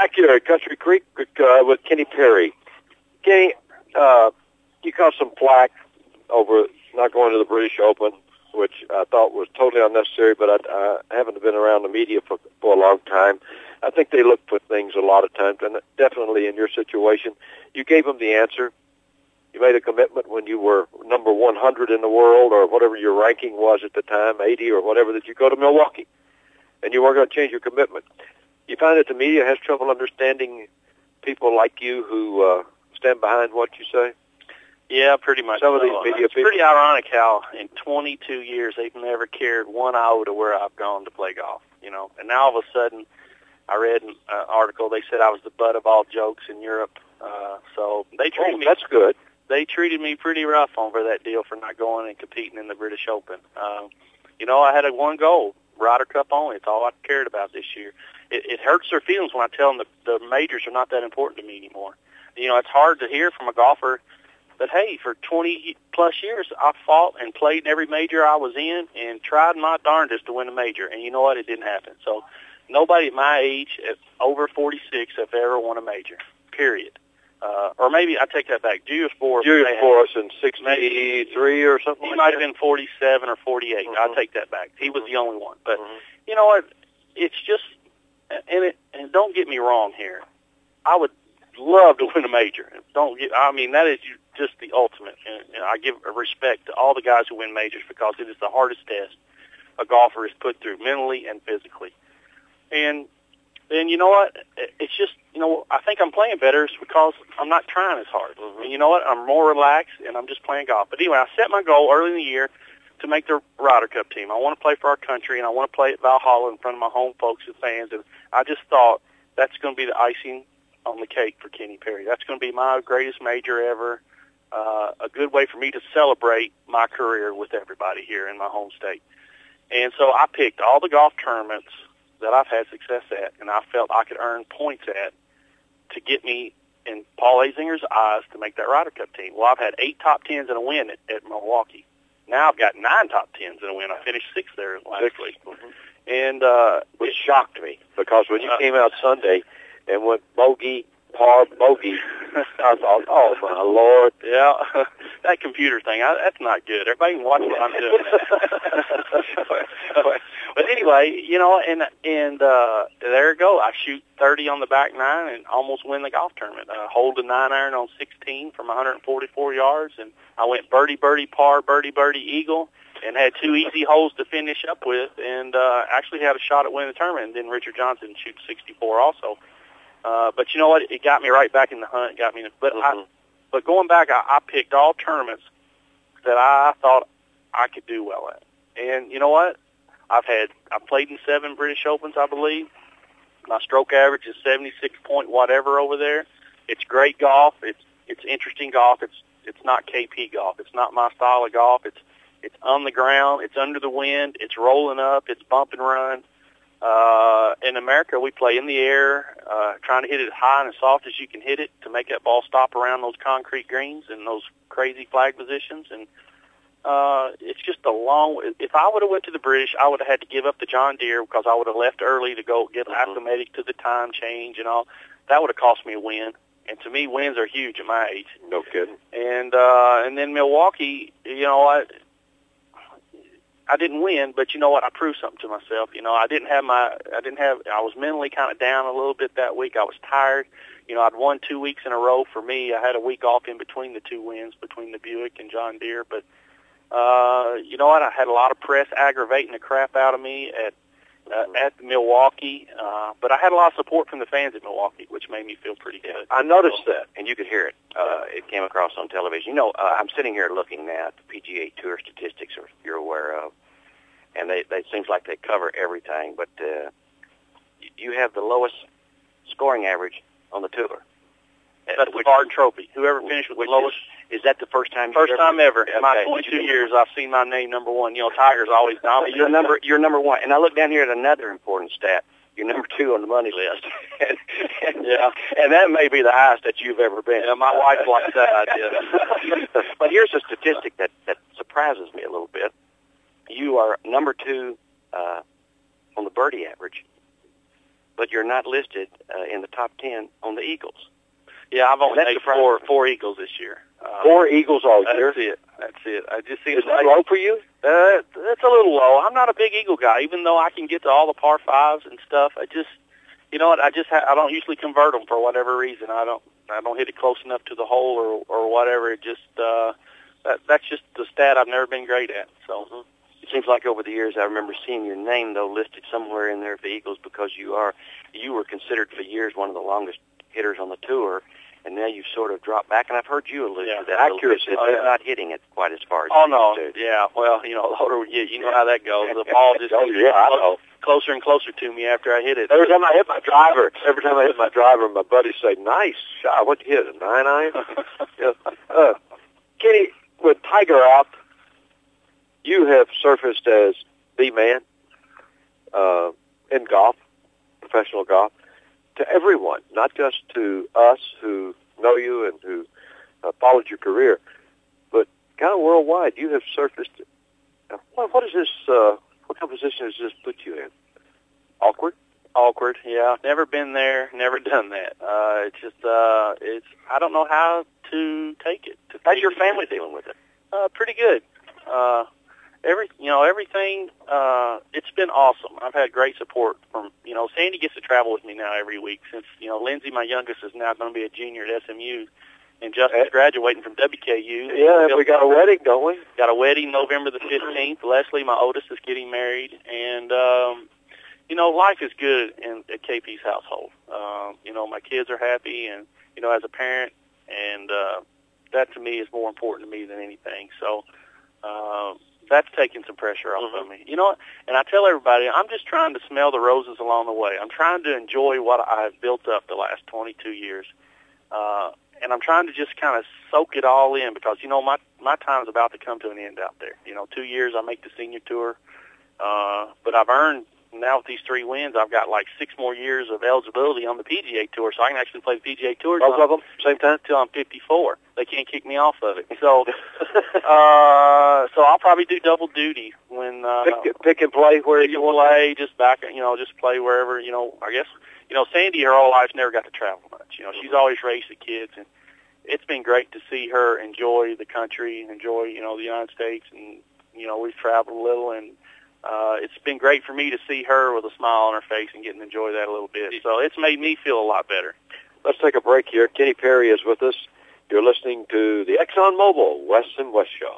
back here at Country Creek with Kenny Perry. Kenny, you caught some flack over not going to the British Open, which I thought was totally unnecessary, but I haven't been around the media for a long time. I think they look for things a lot of times, and definitely in your situation, you gave them the answer. You made a commitment when you were number 100 in the world, or whatever your ranking was at the time, 80 or whatever, that you go to Milwaukee, and you weren't going to change your commitment. You find that the media has trouble understanding people like you who stand behind what you say? Yeah, pretty much. Some of these media it's pretty ironic how in 22 years they've never cared one iota where I've gone to play golf, you know. And now all of a sudden, I read an article, they said I was the butt of all jokes in Europe. So they treated me. That's good. They treated me pretty rough over that deal for not going and competing in the British Open. You know, I had one goal, Ryder Cup only. It's all I cared about this year. It hurts their feelings when I tell them the majors are not that important to me anymore. You know, it's hard to hear from a golfer, but hey, for 20-plus years, I fought and played in every major I was in and tried my darndest to win a major. And you know what? It didn't happen. So nobody at my age, at over 46, have ever won a major, period. Or maybe I take that back. Julius Boris in 63 or something. He like might that. have been 47 or 48. Mm-hmm. I'll take that back. He was the only one. But you know what? It's just, and don't get me wrong here. I would love to win a major. I mean, that is just the ultimate. And I give respect to all the guys who win majors because it is the hardest test a golfer is put through mentally and physically. And you know what? It's just, you know, I think I'm playing better because I'm not trying as hard. Mm-hmm. And you know what? I'm more relaxed, and I'm just playing golf. But anyway, I set my goal early in the year to make the Ryder Cup team. I want to play for our country, and I want to play at Valhalla in front of my home folks and fans. And I just thought that's going to be the icing on the cake for Kenny Perry. That's going to be my greatest major ever, a good way for me to celebrate my career with everybody here in my home state. And so I picked all the golf tournaments that I've had success at, and I felt I could earn points at to get me in Paul Azinger's eyes to make that Ryder Cup team. Well, I've had 8 top 10s and a win at Milwaukee. Now I've got 9 top 10s and a win. I finished 6th there last week. Mm-hmm. And which shocked me, because when you came out Sunday and went bogey, par, bogey, I thought, oh, my Lord. Yeah, that computer thing, that's not good. Everybody can watch what I'm doing. But anyway, you know, and there you go. I shoot 30 on the back 9 and almost win the golf tournament. Hold a 9-iron on 16 from 144 yards, and I went birdie, birdie, par, birdie, birdie, eagle, and had 2 easy holes to finish up with, and actually had a shot at winning the tournament. And then Richard Johnson shoot 64 also. But you know what? It got me right back in the hunt. Got me. But going back, I picked all tournaments that I thought I could do well at. And you know what? I played in 7 British Opens, I believe. My stroke average is 76 point whatever over there. It's great golf. It's interesting golf. It's not KP golf. It's not my style of golf. It's on the ground. It's under the wind. It's rolling up. It's bump and run. In America, we play in the air, trying to hit it high and as soft as you can hit it to make that ball stop around those concrete greens and those crazy flag positions. And it's just a long. If I would have went to the British, I would have had to give up the John Deere because I would have left early to go get acclimated to the time change and all. That would have cost me a win. And to me, wins are huge at my age. No kidding. And then Milwaukee, you know what? I didn't win, but you know what? I proved something to myself. You know, I was mentally kind of down a little bit that week. I was tired. You know, I'd won 2 weeks in a row. For me, I had a week off in between the 2 wins between the Buick and John Deere. But, you know what? I had a lot of press aggravating the crap out of me at Milwaukee. But I had a lot of support from the fans at Milwaukee, which made me feel pretty good. I noticed that, and you could hear it. It came across on television. You know, I'm sitting here looking at the PGA Tour statistics you're aware of, and they seems like they cover everything, but you have the lowest scoring average on the tour. That's the Barton Trophy. Whoever finished with the lowest. Is that the first time? First time ever. In my 22 years, I've seen my name number 1. You know, Tiger's always dominant. You're number 1. And I look down here at another important stat. You're number 2 on the money list. Yeah. And that may be the highest that you've ever been. Yeah, my wife likes that idea. But here's a statistic that surprises me a little bit. You are number 2 on the birdie average. but you're not listed in the top 10 on the Eagles. Yeah, I've only made four Eagles this year. 4 Eagles all year? That's it. I just see Is that low for you? It's a little low. I'm not a big Eagle guy, even though I can get to all the par fives and stuff. I just, you know what? I don't usually convert them for whatever reason. I don't hit it close enough to the hole or whatever. It just that's just the stat I've never been great at. So it seems like over the years I remember seeing your name though listed somewhere in there for Eagles because you were considered for years one of the longest hitters on the tour. And now you've sort of dropped back, and I've heard you allude to that. Accuracy. You're not hitting it quite as far as you know. used to. Yeah, well, you know, the older you know how that goes. The ball just gets closer and closer to me after I hit it. Every time I hit my driver, my buddies say, "Nice shot. What'd you hit? A 9-iron?" Kenny, with Tiger out, you have surfaced as the man in golf, professional golf, to everyone, not just to us who know you and who followed your career, but kind of worldwide. You have surfaced. What is this? What kind of position does this put you in? Awkward. Yeah, never been there, never done that. It's just, I don't know how to take it. How's your family dealing with it? Pretty good. Everything. It's been awesome. I've had great support from, Sandy gets to travel with me now every week since, Lindsay, my youngest, is now going to be a junior at SMU, and Justin's graduating from WKU. Yeah, we got a wedding, don't we? Got a wedding November the 15th. Leslie, my oldest, is getting married, and life is good at KP's household. My kids are happy, and as a parent, and that to me is more important to me than anything. So. That's taking some pressure off of me. And I tell everybody, I'm just trying to smell the roses along the way. I'm trying to enjoy what I've built up the last 22 years. And I'm trying to just kind of soak it all in because, my time's about to come to an end out there. 2 years I make the senior tour. But I've earned, now with these 3 wins, I've got like 6 more years of eligibility on the PGA Tour, so I can actually play the PGA Tour. Both of them, same time? Until I'm 54. They can't kick me off of it. So, so I'll probably do double duty when pick and play where you want to play. Just back, just play wherever. I guess Sandy her whole life never got to travel much. She's always raised the kids, and it's been great to see her enjoy the country, enjoy the United States, and we've traveled a little, and it's been great for me to see her with a smile on her face and getting to enjoy that a little bit. So it's made me feel a lot better. Let's take a break here. Kenny Perry is with us. You're listening to the ExxonMobil West and West Show.